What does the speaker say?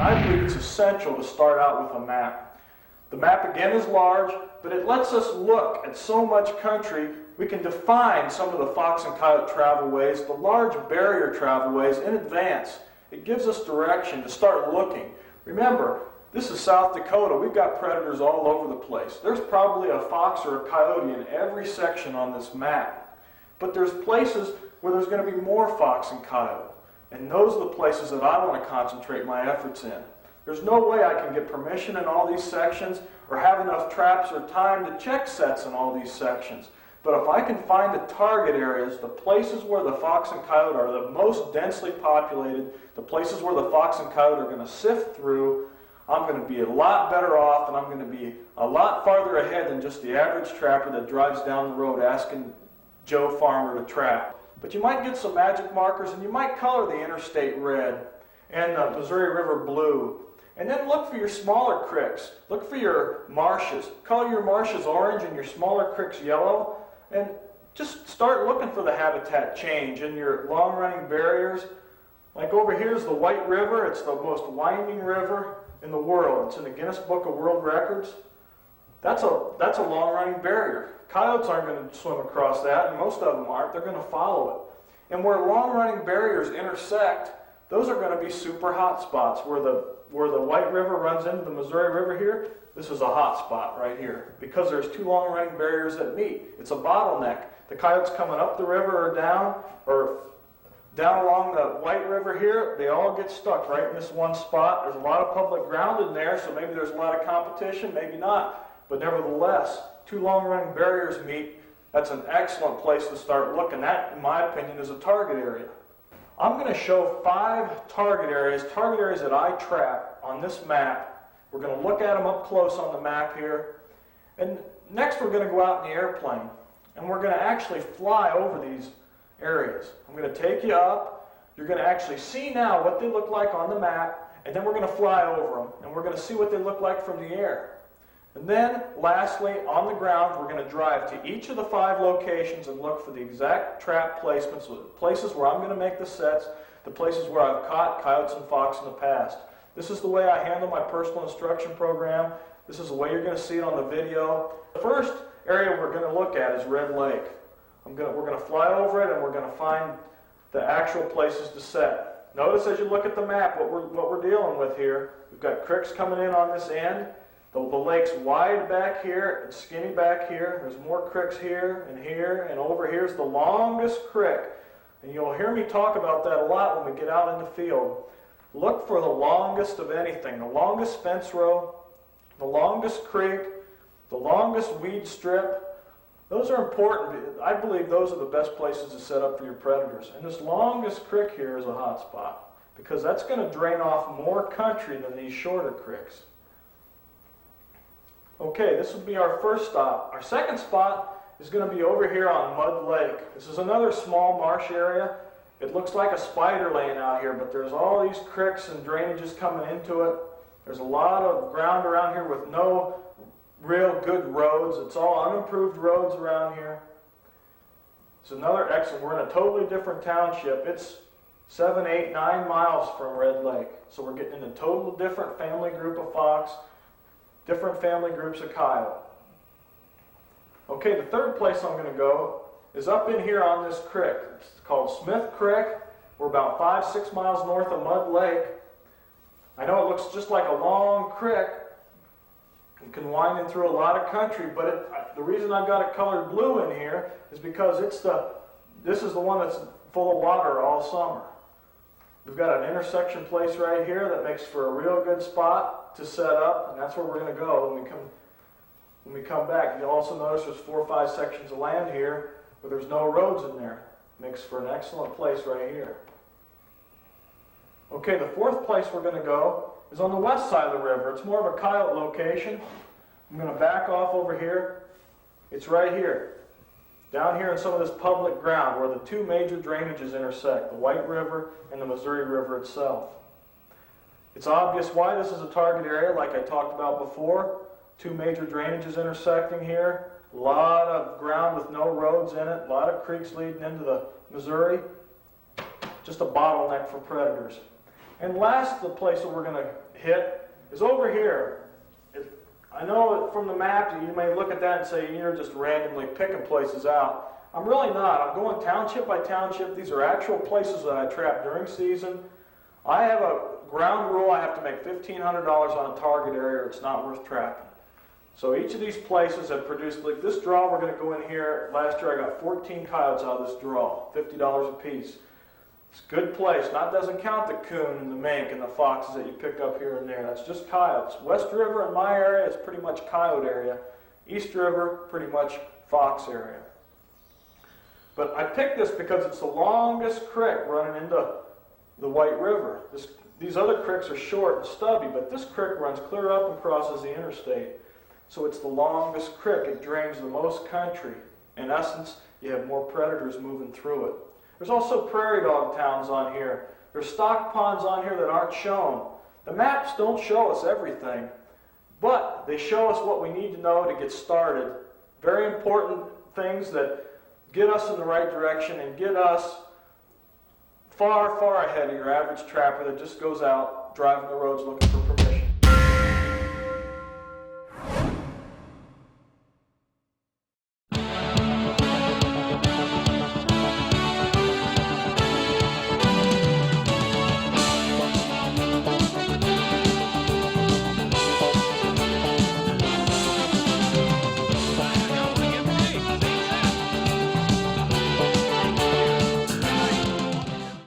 I believe it's essential to start out with a map. The map again is large, but it lets us look at so much country. We can define some of the fox and coyote travelways, the large barrier travelways in advance. It gives us direction to start looking. Remember, this is South Dakota. We've got predators all over the place. There's probably a fox or a coyote in every section on this map. But there's places where there's going to be more fox and coyote. And those are the places that I want to concentrate my efforts in. There's no way I can get permission in all these sections or have enough traps or time to check sets in all these sections. But if I can find the target areas, the places where the fox and coyote are the most densely populated, the places where the fox and coyote are going to sift through, I'm going to be a lot better off, and I'm going to be a lot farther ahead than just the average trapper that drives down the road asking Joe Farmer to trap. But you might get some magic markers, and you might color the interstate red and the Missouri River blue. And then look for your smaller creeks. Look for your marshes. Color your marshes orange and your smaller creeks yellow. And just start looking for the habitat change in your long-running barriers. Like over here is the White River. It's the most winding river in the world. It's in the Guinness Book of World Records. That's a long-running barrier. Coyotes aren't going to swim across that, and most of them aren't. They're going to follow it. And where long-running barriers intersect, those are going to be super hot spots. Where the White River runs into the Missouri River here, this is a hot spot right here because there's two long-running barriers that meet. It's a bottleneck. The coyotes coming up the river or down along the White River here, they all get stuck right in this one spot. There's a lot of public ground in there, so maybe there's a lot of competition, maybe not. But nevertheless, two long-running barriers meet. That's an excellent place to start looking. That, in my opinion, is a target area. I'm going to show 5 target areas that I trap on this map. We're going to look at them up close on the map here. And next we're going to go out in the airplane. And we're going to actually fly over these areas. I'm going to take you up. You're going to actually see now what they look like on the map. And then we're going to fly over them. And we're going to see what they look like from the air. And then, lastly, on the ground, we're going to drive to each of the 5 locations and look for the exact trap placements, the places where I'm going to make the sets, the places where I've caught coyotes and fox in the past. This is the way I handle my personal instruction program. This is the way you're going to see it on the video. The first area we're going to look at is Red Lake. We're going to fly over it, and we're going to find the actual places to set. Notice as you look at the map what we're dealing with here. We've got creeks coming in on this end. The lake's wide back here and skinny back here. There's more creeks here, and over here's the longest creek. And you'll hear me talk about that a lot when we get out in the field. Look for the longest of anything, the longest fence row, the longest creek, the longest weed strip. Those are important. I believe those are the best places to set up for your predators. And this longest creek here is a hot spot because that's going to drain off more country than these shorter creeks. Okay, this would be our first stop. Our second spot is going to be over here on Mud Lake. This is another small marsh area. It looks like a spider laying out here, but there's all these creeks and drainages coming into it. There's a lot of ground around here with no real good roads. It's all unimproved roads around here. It's another excellent. We're in a totally different township. It's 7, 8, 9 miles from Red Lake. So we're getting in a totally different family group of fox, different family groups of coyote. Okay, the third place I'm going to go is up in here on this creek. It's called Smith Creek. We're about 5, 6 miles north of Mud Lake. I know it looks just like a long creek. It can wind in through a lot of country, but the reason I've got it colored blue in here is because this is the one that's full of water all summer. We've got an intersection place right here that makes for a real good spot to set up, and that's where we're going to go when we come back. You'll also notice there's 4 or 5 sections of land here where there's no roads in there. Makes for an excellent place right here. Okay, the fourth place we're going to go is on the west side of the river. It's more of a coyote location. I'm going to back off over here. It's right here. Down here in some of this public ground where the 2 major drainages intersect, the White River and the Missouri River itself. It's obvious why this is a target area, like I talked about before. 2 major drainages intersecting here. A lot of ground with no roads in it. A lot of creeks leading into the Missouri. Just a bottleneck for predators. And last, the place that we're going to hit is over here. I know from the map you may look at that and say you're just randomly picking places out. I'm really not. I'm going township by township. These are actual places that I trap during season. I have a ground rule. I have to make $1,500 on a target area or it's not worth trapping. So each of these places have produced, like this draw we're going to go in here. Last year I got 14 coyotes out of this draw, $50 a piece. It's a good place. That doesn't count the coon and the mink and the foxes that you pick up here and there. That's just coyotes. West River in my area is pretty much coyote area. East River, pretty much fox area. But I picked this because it's the longest creek running into the White River. These other creeks are short and stubby, but this creek runs clear up and crosses the interstate. So it's the longest creek. It drains the most country. In essence, you have more predators moving through it. There's also prairie dog towns on here. There's stock ponds on here that aren't shown. The maps don't show us everything, but they show us what we need to know to get started. Very important things that get us in the right direction and get us far, far ahead of your average trapper that just goes out driving the roads looking for permission.